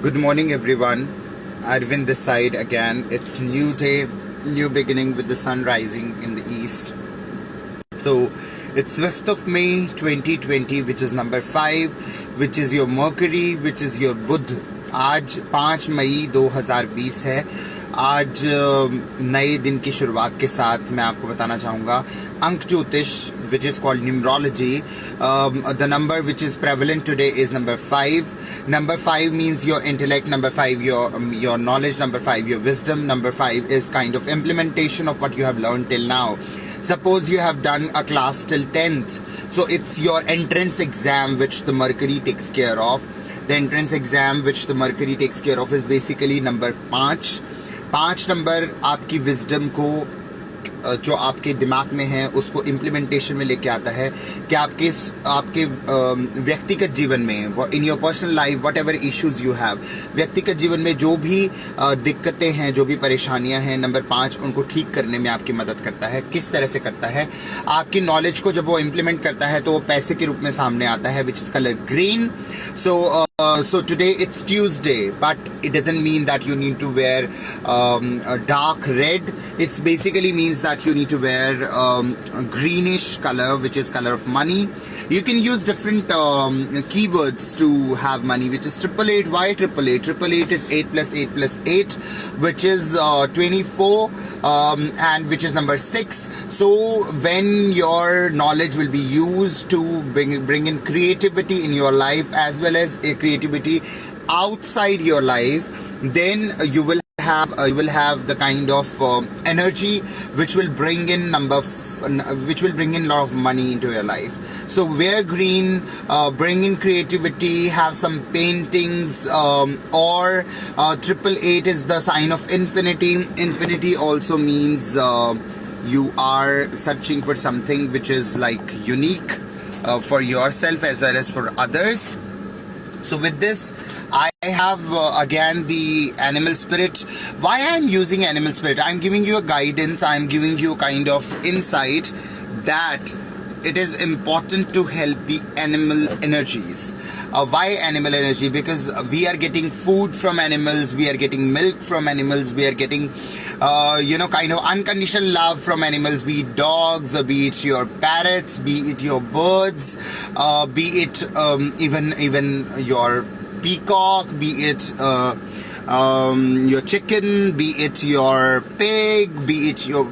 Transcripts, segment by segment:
Good morning, everyone. Arvind this side again. It's new day, new beginning with the sun rising in the east. So it's 5th of May 2020, which is number 5, which is your Mercury, which is your Budh. आज 5 मई 2020 है. आज नए दिन की शुरुआत के साथ मैं आपको बताना चाहूँगा अंक ज्योतिष, which is called numerology. The number which is prevalent today is number 5. Number 5 means your intellect. Number 5 your knowledge. Number 5 your wisdom. Number 5 is kind of implementation of what you have learned till now. Suppose you have done a class till 10th, so it's your entrance exam which the Mercury takes care of. The entrance exam which the Mercury takes care of is basically number 5. 5 number आपकी wisdom को जो आपके दिमाग में है उसको implementation में लेके आता है कि आपके व्यक्तिगत जीवन में, in your personal life, what ever issues you have, व्यक्तिगत जीवन में जो भी दिक्कतें हैं, जो भी परेशानियां हैं, नंबर 5 उनको ठीक करने में आपकी मदद करता है. किस तरह से करता है? आपकी नॉलेज को जब वो इम्प्लीमेंट करता है तो वो पैसे के रूप में सामने आता है, which is colour green. So today it's Tuesday, but it doesn't mean that you need to wear a dark red. It basically means that you need to wear a greenish color, which is color of money. You can use different keywords to have money, which is 888. Why 888? 888 is 8 plus 8 plus 8, which is 24, and which is number 6. So when your knowledge will be used to bring in creativity in your life as well as creativity outside your life, then you will have the kind of energy which will bring in a lot of money into your life. So wear green, bring in creativity, have some paintings, or 888 is the sign of infinity. Infinity also means you are searching for something which is like unique for yourself as well as for others. So with this, I have again the animal spirit. Why I am using animal spirit? I am giving you a guidance. I am giving you kind of insight that it is important to help the animal energies. Why animal energy? Because we are getting food from animals, we are getting milk from animals, we are getting kind of unconditional love from animals, be it dogs, or be it your parrots, be it your birds, be it even your peacock, be it your chicken, be it your pig, be it your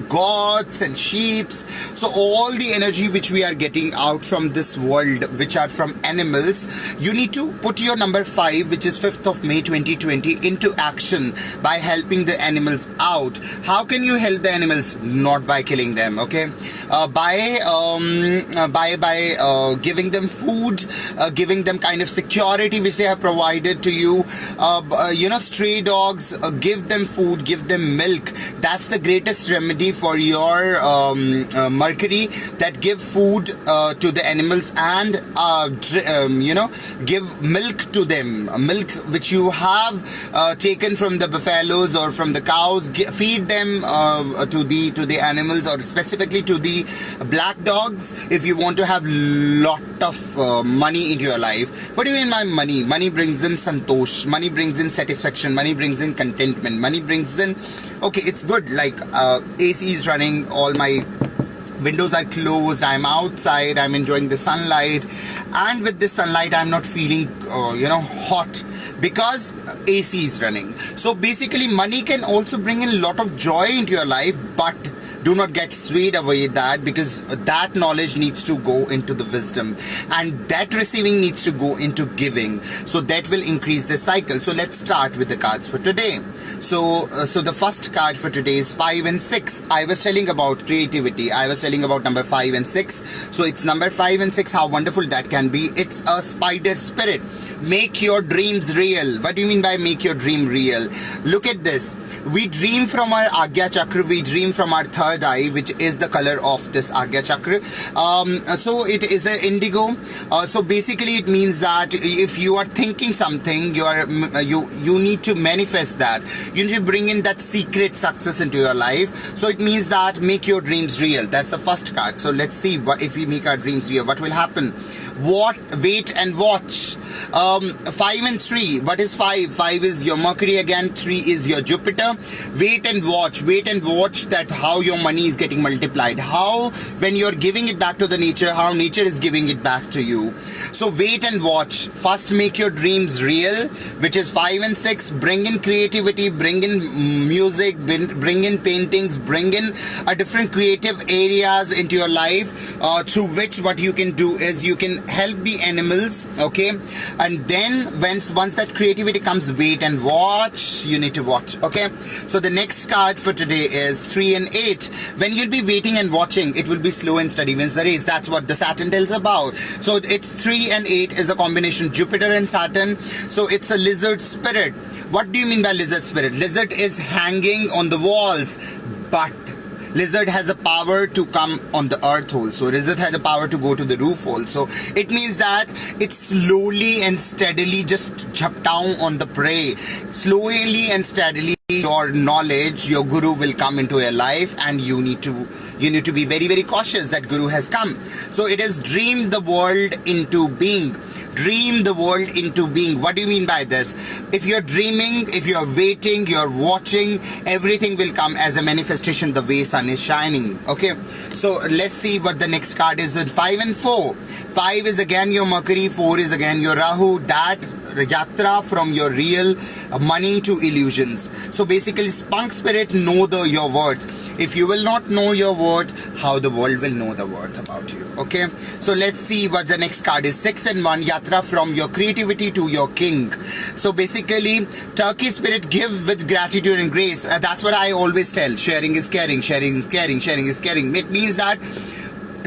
goats and sheep. So all the energy which we are getting out from this world, which are from animals, you need to put your number 5, which is 5th of May 2020, into action by helping the animals out. How can you help the animals? Not by killing them, okay? By giving them food, giving them kind of security which they have provided to you. Stray dogs, give them food, give them milk. That's the greatest remedy for your Mercury, that give food to the animals and give milk to them, milk which you have taken from the buffaloes or from the cows. Feed them to the animals, or specifically to the black dogs, if you want to have lot of money in your life. What do you mean by money? Money brings in santosh, money brings in satisfaction, money brings in contentment, money brings in, okay, it's good, like AC is running, all my windows are closed, I'm outside, I'm enjoying the sunlight, and with this sunlight I'm not feeling hot because AC is running. So basically money can also bring in a lot of joy into your life, but do not get swayed away that, because that knowledge needs to go into the wisdom, and that receiving needs to go into giving. So that will increase the cycle. So let's start with the cards for today. So the first card for today is 5 and 6. I was telling about creativity. I was telling about number 5 and 6. So it's number 5 and 6. How wonderful that can be. It's a spider spirit. Make your dreams real. What do you mean by make your dream real? Look at this. We dream from our Agya Chakra. We dream from our third eye, which is the color of this Agya Chakra. So it is an indigo. So basically it means that if you are thinking something, you need to manifest that. You need to bring in that secret success into your life. So it means that make your dreams real. That's the first card. So let's see what if we make our dreams real, what will happen. wait and watch. 5 and 3. What is 5? 5 is your Mercury again. 3 is your Jupiter. Wait and watch. Wait and watch that how your money is getting multiplied. How when you're giving it back to the nature, how nature is giving it back to you. So wait and watch. First make your dreams real, which is 5 and 6. Bring in creativity, bring in music, bring in paintings, bring in a different creative areas into your life, through which what you can do is you can help the animals, okay? And then once that creativity comes, wait and watch. You need to watch, okay? So the next card for today is 3 and 8. When you'll be waiting and watching, it will be slow and steady wins the race. That's what the Saturn tells about. So it's 3 and 8 is a combination Jupiter and Saturn. So it's a lizard spirit. What do you mean by lizard spirit? Lizard is hanging on the walls, but lizard has a power to come on the earth also. Lizard has a power to go to the roof also. It means that it's slowly and steadily just jump down on the prey. Slowly and steadily your knowledge, your guru will come into your life, and you need to be very, very cautious that guru has come. So it is dream the world into being. Dream the world into being. What do you mean by this? If you're dreaming, if you're waiting, you're watching, everything will come as a manifestation the way sun is shining. Okay, so let's see what the next card is in 5 and 4. 5 is again your Mercury, 4 is again your Rahu. That yatra from your real money to illusions. So basically, spunk spirit, know your worth. If you will not know your worth, how the world will know the worth about you? Okay, so let's see what the next card is. 6 and 1, yatra from your creativity to your king. So basically, Turkey spirit, give with gratitude and grace. That's what I always tell. Sharing is caring, sharing is caring, sharing is caring. It means that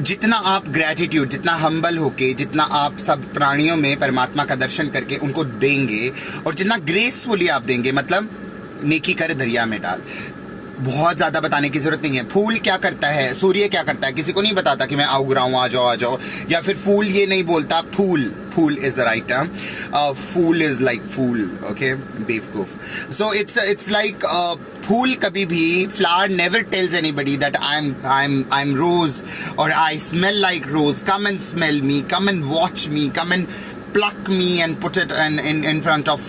जितना आप gratitude, जितना humble होके, जितना आप सब प्राणियों में परमात्मा का दर्शन करके उनको देंगे, और जितना ग्रेसफुली आप देंगे, मतलब नेकी करे दरिया में डाल. बहुत ज्यादा बताने की जरूरत नहीं है. फूल क्या करता है, सूर्य क्या करता है, किसी को नहीं बताता कि मैं आऊग रहा हूँ, आ जाओ. या फिर फूल ये नहीं बोलता. फूल is the right term. Fool is like fool, okay, बेवकूफ. So it's like फूल कभी भी, flower never tells anybody that I'm rose or I smell like rose. Come and smell me. Come and watch me. Come and pluck me and put it in front of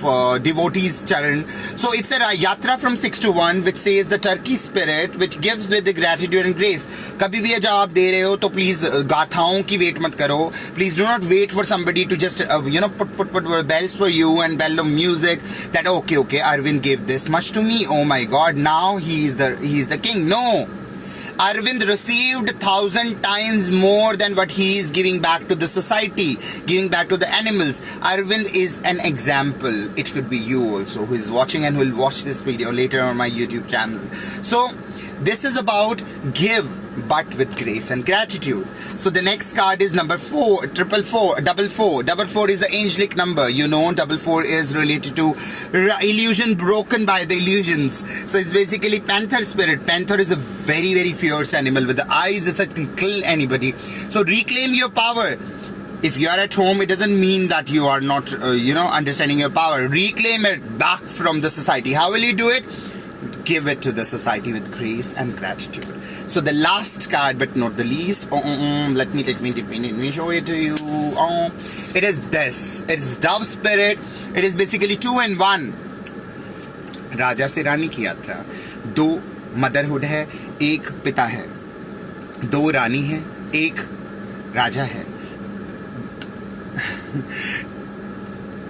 devotees' charan. So it's a yatra from 6 to 1, which says the Turkey spirit, which gives with the gratitude and grace. कभी भी जब आप दे रहे हो तो please गाथाओं की wait मत करो. Please do not wait for somebody to just put bells for you and bell of music that okay, Arvind gave this much to me. Oh my God, now he is the king. No. Arvind received 1,000 times more than what he is giving back to the society, giving back to the animals. Arvind is an example. It could be you also who is watching and who will watch this video later on my YouTube channel. So this is about give, but with grace and gratitude. So the next card is number 4, 444. 444 is the angelic number. 444 is related to illusion broken by the illusions. So it's basically panther spirit. Panther is a very, very fierce animal with the eyes. It can kill anybody. So reclaim your power. If you are at home, it doesn't mean that you are not, understanding your power. Reclaim it back from the society. How will you do it? Give it to the society with grace and gratitude. So the last card, but not the least, let me show it to you. It is this. It is dove spirit. It is basically 2 and 1. राजा से रानी की यात्रा. 2 motherhood है, 1 पिता है. 2 रानी है, 1 राजा है.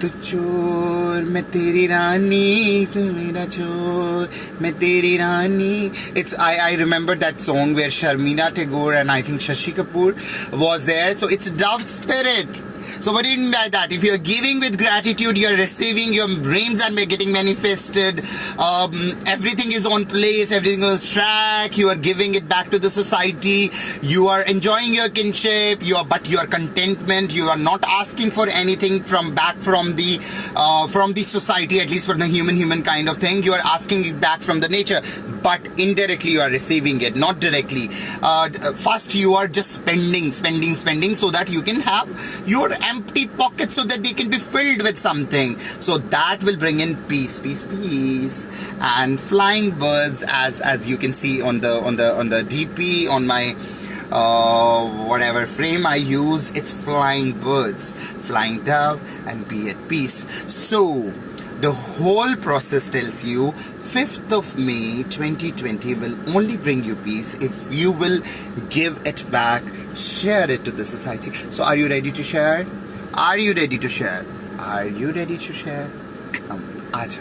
तू चोर मैं तेरी रानी, तू मेरा चोर मैं तेरी रानी. I remember that song where Sharmila Tagore and I think Shashi Kapoor was there. So it's dove spirit. So what do you mean by that? If you're giving with gratitude, you're receiving, your dreams are getting manifested, everything is on place, everything is on track, you are giving it back to the society, you are enjoying your kinship, but your contentment, you are not asking for anything from the society, at least for the human kind of thing. You are asking it back from the nature, but indirectly you are receiving it, not directly. First you are just spending so that you can have your empty pockets so that they can be filled with something. So that will bring in peace, and flying birds, as you can see on the DP on my whatever frame I use, it's flying birds, flying dove, and be at peace. So the whole process tells you 5th of May 2020 will only bring you peace if you will give it back, share it to the society. So are you ready to share? Are you ready to share? Are you ready to share? Come, aja.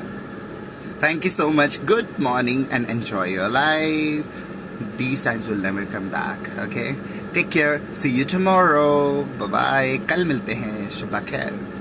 Thank you so much. Good morning and enjoy your life. These times will never come back. Okay? Take care. See you tomorrow. Bye bye. कल मिलते हैं. शुभ खैर.